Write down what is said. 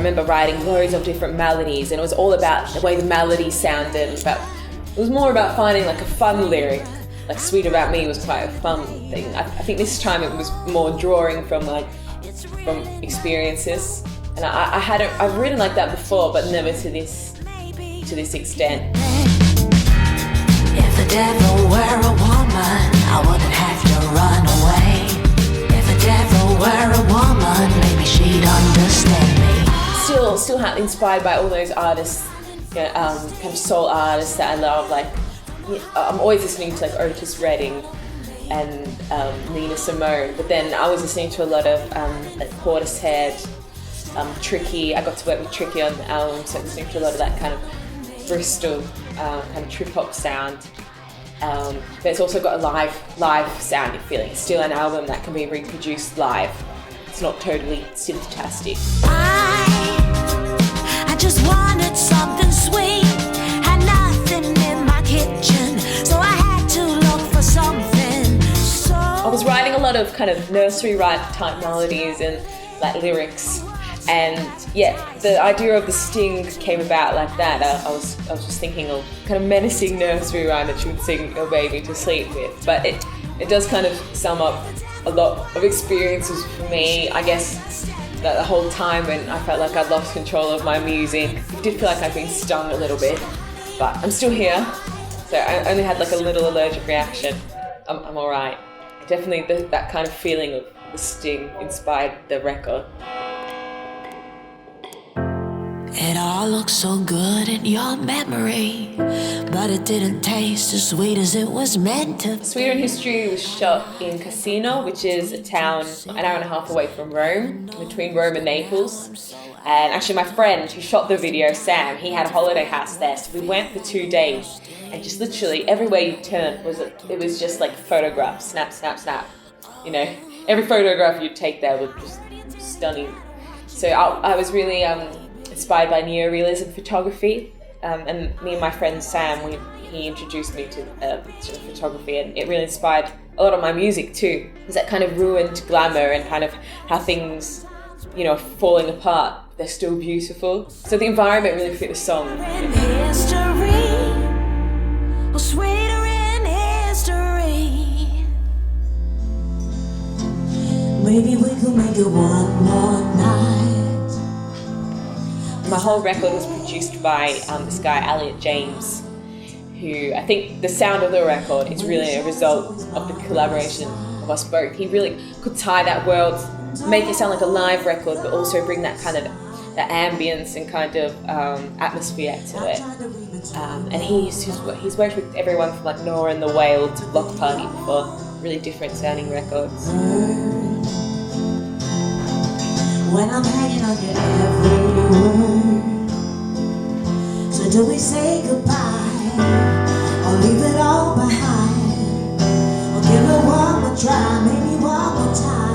remember writing loads of different melodies, and it was all about the way the melody sounded. It was more about finding like a fun lyric. Like Sweet About Me was quite a fun thing. I think this time it was more drawing from experiences. And I've written like that before, but never to this extent. If the devil were a woman, I wouldn't have to run away. If the devil were a woman, maybe she'd understand me. Still inspired by all those artists, kind of soul artists that I love. Like, I'm always listening to like Otis Redding and Nina Simone, but then I was listening to a lot of like Portishead, Tricky. I got to work with Tricky on the album, so listening to a lot of that kind of Bristol kind of trip hop sound. But it's also got a live sounding feeling. It's still an album that can be reproduced live. It's not totally synth-tastic. I just wanted something sweet, had nothing in my kitchen, so I had to look for something. So I was writing a lot of kind of nursery rhyme type melodies and like lyrics, and yeah, the idea of the sting came about like that. I was just thinking of kind of menacing nursery rhyme that you would sing your baby to sleep with, but it does kind of sum up a lot of experiences for me. I guess that the whole time when I felt like I'd lost control of my music, I did feel like I've been stung a little bit, but I'm still here. So I only had like a little allergic reaction. I'm all right. Definitely that kind of feeling of the sting inspired the record. it all looks so good in your memory, but it didn't taste as sweet as it was meant to. Sweeter in History was shot in Cassino, which is a town an hour and a half away from Rome, between Rome and Naples. And actually my friend who shot the video, Sam, he had a holiday house there, so we went for 2 days, and just literally everywhere you turned it was just like photographs, snap, snap, snap. You know, every photograph you'd take there was just stunning. So I was really inspired by neorealism photography, and me and my friend Sam, he introduced me to sort of photography, and it really inspired a lot of my music too. It's that kind of ruined glamour and kind of how things, you know, falling apart, they're still beautiful. So the environment really fit the song. Sweeter in history. Maybe we could make it one more night. My whole record was produced by this guy, Elliot James, who I think the sound of the record is really a result of the collaboration of us both. He really could tie that world, make it sound like a live record, but also bring that kind of that ambience and kind of atmosphere to it. And he's worked with everyone from like Nora and the Whale to Block Party before, really different sounding records. When I'm hanging on your every word, so do we say goodbye, or leave it all behind, or give it one more try, maybe one more time?